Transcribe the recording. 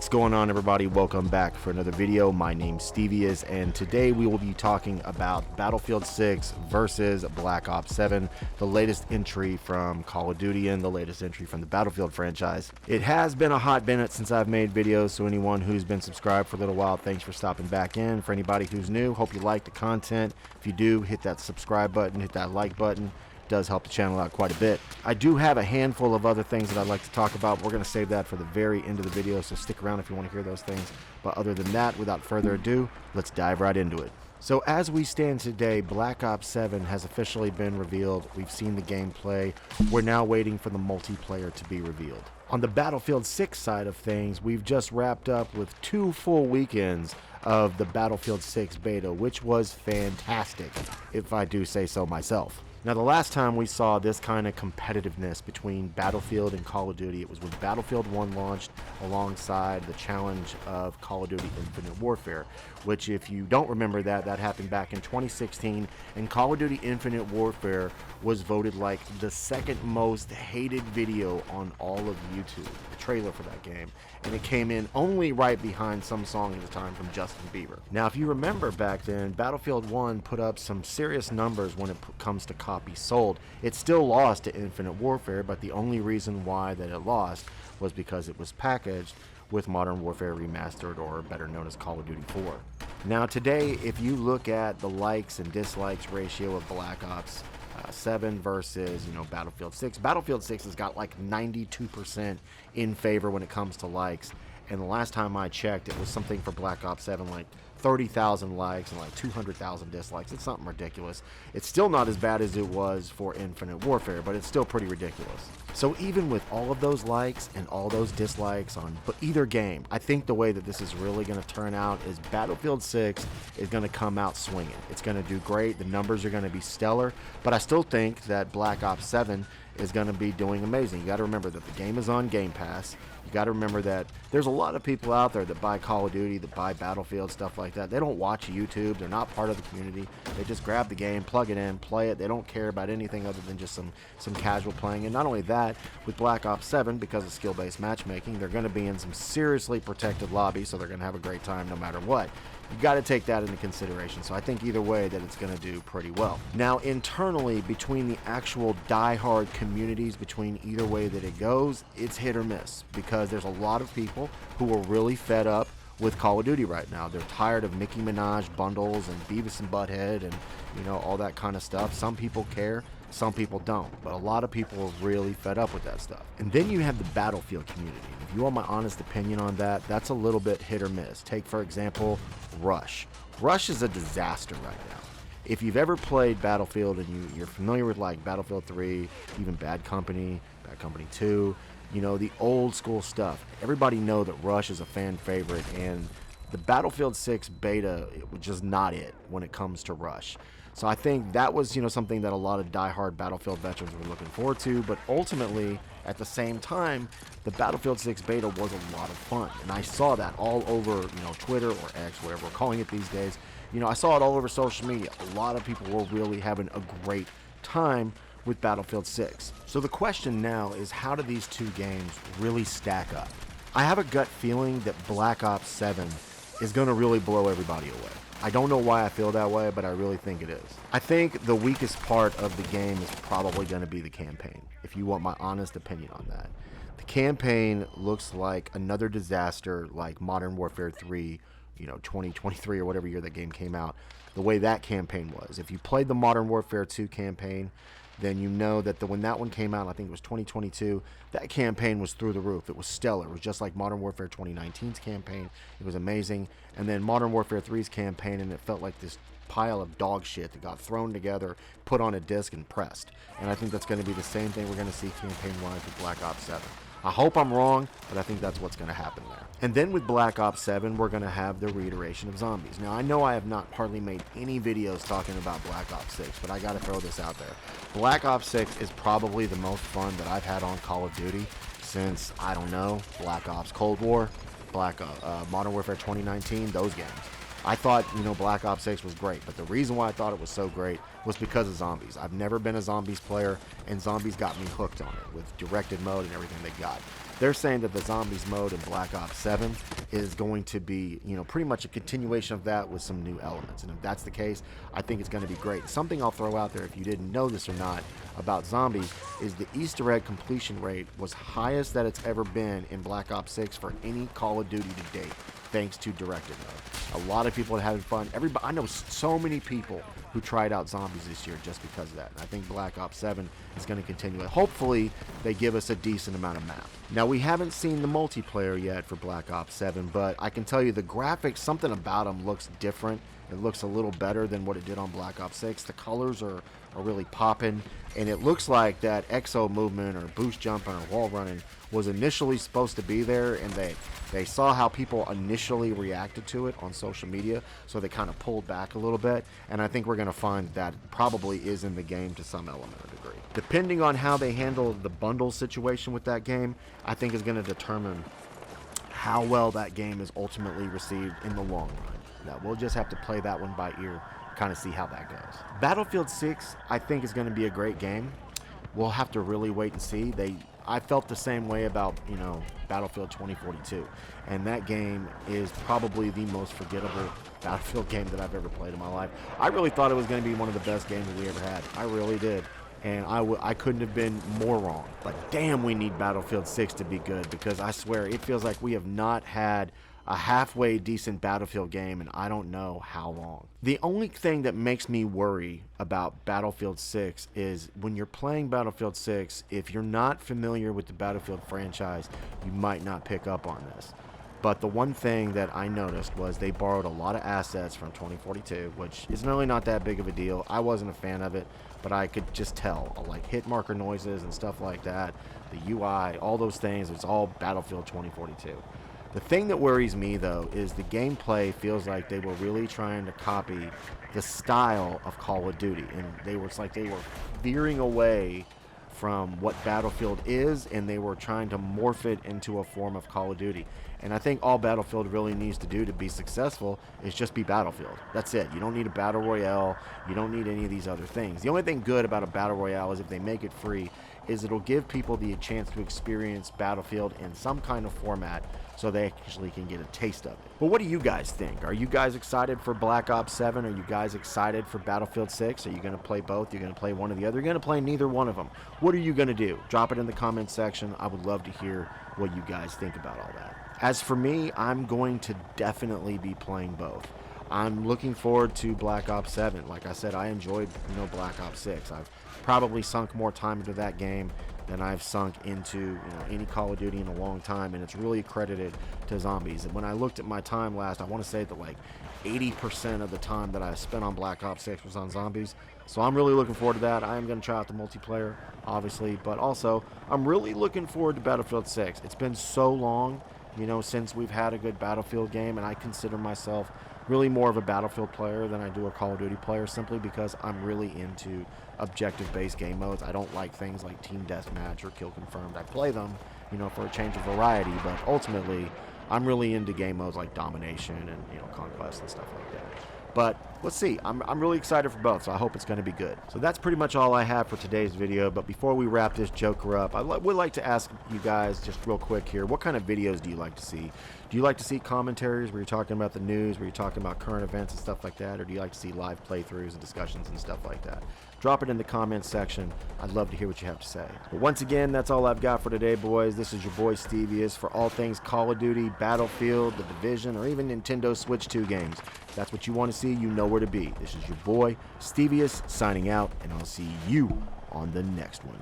What's going on, everybody? Welcome back for another video. My name's Stevious, and today we will be talking about Battlefield 6 versus Black Ops 7, the latest entry from Call of Duty and the latest entry from the Battlefield franchise. It has been a hot minute since I've made videos, so anyone who's been subscribed for a little while, thanks for stopping back in. For anybody who's new, hope you like the content. If you do, hit that subscribe button, hit that like button. Does help the channel out quite a bit. I do have a handful of other things that I'd like to talk about. We're going to save that for the very end of the video, so stick around if you want to hear those things. But other than that, without further ado, let's dive right into it. So as we stand today, Black Ops 7 has officially been revealed. We've seen the gameplay. We're now waiting for the multiplayer to be revealed. On the Battlefield 6 side of things, we've just wrapped up with 2 full weekends of the Battlefield 6 beta, which was fantastic, if I do say so myself. Now, the last time we saw this kind of competitiveness between Battlefield and Call of Duty, it was when Battlefield 1 launched alongside the challenge of Call of Duty Infinite Warfare, which, if you don't remember that happened back in 2016, and Call of Duty Infinite Warfare was voted like the second most hated video on all of YouTube, the trailer for that game, and it came in only right behind some song at the time from Justin Bieber. Now, if you remember back then, Battlefield 1 put up some serious numbers when it comes to copies sold. It still lost to Infinite Warfare, but the only reason why that it lost was because it was packaged with Modern Warfare Remastered, or better known as Call of Duty 4. Now today, if you look at the likes and dislikes ratio of Black Ops 7 versus, Battlefield 6, Battlefield 6 has got like 92% in favor when it comes to likes, and the last time I checked, it was something for Black Ops 7 like 30,000 likes and like 200,000 dislikes. It's something ridiculous. It's still not as bad as it was for Infinite Warfare, but it's still pretty ridiculous. So even with all of those likes and all those dislikes on either game, I think the way that this is really going to turn out is Battlefield 6 is going to come out swinging. It's going to do great. The numbers are going to be stellar, but I still think that Black Ops 7 is going to be doing amazing. You got to remember that the game is on Game Pass. You got to remember that there's a lot of people out there that buy Call of Duty, that buy Battlefield, stuff like that. They don't watch YouTube. They're not part of the community. They just grab the game, plug it in, play it. They don't care about anything other than just some casual playing. And not only that, with Black Ops 7, because of skill-based matchmaking, they're going to be in some seriously protected lobbies, so they're going to have a great time no matter what. You got to take that into consideration. So I think either way that it's going to do pretty well. Now, internally, between the actual die-hard communities, between either way that it goes, it's hit or miss, because there's a lot of people who are really fed up with Call of Duty right now. They're tired of Nicki Minaj bundles and Beavis and Butthead and all that kind of stuff. Some people care, some people don't, but a lot of people are really fed up with that stuff. And then you have the Battlefield community. If you want my honest opinion on that, that's a little bit hit or miss. Take, for example, Rush. Rush is a disaster right now. If you've ever played Battlefield and you're familiar with like Battlefield 3, even Bad Company 2, the old school stuff, everybody know that Rush is a fan favorite, and the Battlefield 6 beta, it was just not it when it comes to Rush. So I think that was, something that a lot of die-hard Battlefield veterans were looking forward to, but ultimately, at the same time, the Battlefield 6 beta was a lot of fun, and I saw that all over, Twitter or X, whatever we're calling it these days. I saw it all over social media. A lot of people were really having a great time with Battlefield 6. So the question now is, how do these two games really stack up? I have a gut feeling that Black Ops 7 is going to really blow everybody away. I don't know why I feel that way, but I really think it is. I think the weakest part of the game is probably going to be the campaign, if you want my honest opinion on that. The campaign looks like another disaster like Modern Warfare 3, 2023 or whatever year that game came out, the way that campaign was. If you played the Modern Warfare 2 campaign, then you know that when that one came out, I think it was 2022, that campaign was through the roof. It was stellar. It was just like Modern Warfare 2019's campaign. It was amazing. And then Modern Warfare 3's campaign, and it felt like this pile of dog shit that got thrown together, put on a disc, and pressed. And I think that's going to be the same thing we're going to see campaign-wise with Black Ops 7. I hope I'm wrong, but I think that's what's going to happen there. And then with Black Ops 7, we're going to have the reiteration of zombies. Now, I know I have not hardly made any videos talking about Black Ops 6, but I got to throw this out there. Black Ops 6 is probably the most fun that I've had on Call of Duty since, I don't know, Black Ops Cold War, Modern Warfare 2019, those games. I thought, Black Ops 6 was great, but the reason why I thought it was so great was because of zombies. I've never been a zombies player, and zombies got me hooked on it with directed mode and everything they got. They're saying that the zombies mode in Black Ops 7 is going to be, pretty much a continuation of that with some new elements. And if that's the case, I think it's going to be great. Something I'll throw out there, if you didn't know this or not, about zombies is the Easter egg completion rate was highest that it's ever been in Black Ops 6 for any Call of Duty to date, thanks to Directed Mode. A lot of people are having fun. Everybody, I know so many people who tried out zombies this year just because of that. And I think Black Ops 7 is going to continue. Hopefully, they give us a decent amount of map. Now, we haven't seen the multiplayer yet for Black Ops 7, but I can tell you the graphics, something about them looks different. It looks a little better than what it did on Black Ops 6. The colors are really popping, and it looks like that exo movement or boost jumping or wall running was initially supposed to be there, and they saw how people initially reacted to it on social media, so they kind of pulled back a little bit, and I think we're going to find that probably is in the game to some element or degree. Depending on how they handle the bundle situation with that game, I think is going to determine how well that game is ultimately received in the long run. Now, we'll just have to play that one by ear, kind of see how that goes. Battlefield 6, I think, is going to be a great game. We'll have to really wait and see. I felt the same way about, Battlefield 2042. And that game is probably the most forgettable Battlefield game that I've ever played in my life. I really thought it was going to be one of the best games that we ever had. I really did. And I couldn't have been more wrong. But damn, we need Battlefield 6 to be good, because I swear it feels like we have not had a halfway decent Battlefield game, and I don't know how long. The only thing that makes me worry about Battlefield 6 is when you're playing Battlefield 6, if you're not familiar with the Battlefield franchise, you might not pick up on this. But the one thing that I noticed was they borrowed a lot of assets from 2042, which is really not that big of a deal. I wasn't a fan of it, but I could just tell, like hit marker noises and stuff like that, the UI, all those things, it's all Battlefield 2042. The thing that worries me, though, is the gameplay feels like they were really trying to copy the style of Call of Duty, and it's like they were veering away from what Battlefield is, and they were trying to morph it into a form of Call of Duty. And I think all Battlefield really needs to do to be successful is just be Battlefield. That's it. You don't need a Battle Royale. You don't need any of these other things. The only thing good about a Battle Royale is if they make it free, is it'll give people the chance to experience Battlefield in some kind of format so they actually can get a taste of it. But what do you guys think? Are you guys excited for Black Ops 7? Are you guys excited for Battlefield 6? Are you going to play both? You're going to play one or the other? You're going to play neither one of them. What are you going to do? Drop it in the comment section. I would love to hear what you guys think about all that. As for me, I'm going to definitely be playing both. I'm looking forward to Black Ops 7. Like I said, I enjoyed, Black Ops 6. I've probably sunk more time into that game than I've sunk into, any Call of Duty in a long time, and it's really credited to zombies. And when I looked at my time last, I want to say that like 80% of the time that I spent on Black Ops 6 was on zombies. So I'm really looking forward to that. I am going to try out the multiplayer, obviously, but also I'm really looking forward to Battlefield 6. It's been so long, since we've had a good Battlefield game, and I consider myself really more of a Battlefield player than I do a Call of Duty player, simply because I'm really into objective-based game modes. I don't like things like Team Deathmatch or Kill Confirmed. I play them, for a change of variety, but ultimately, I'm really into game modes like Domination and, Conquest and stuff like that. But let's see. I'm really excited for both, so I hope it's going to be good. So that's pretty much all I have for today's video. But before we wrap this joker up, I would like to ask you guys just real quick here, what kind of videos do you like to see? Do you like to see commentaries where you're talking about the news, where you're talking about current events and stuff like that? Or do you like to see live playthroughs and discussions and stuff like that? Drop it in the comments section. I'd love to hear what you have to say. But once again, that's all I've got for today, boys. This is your boy Stevious for all things Call of Duty, Battlefield, The Division, or even Nintendo Switch 2 games. If that's what you want to see, you know where to be. This is your boy Stevious signing out, and I'll see you on the next one.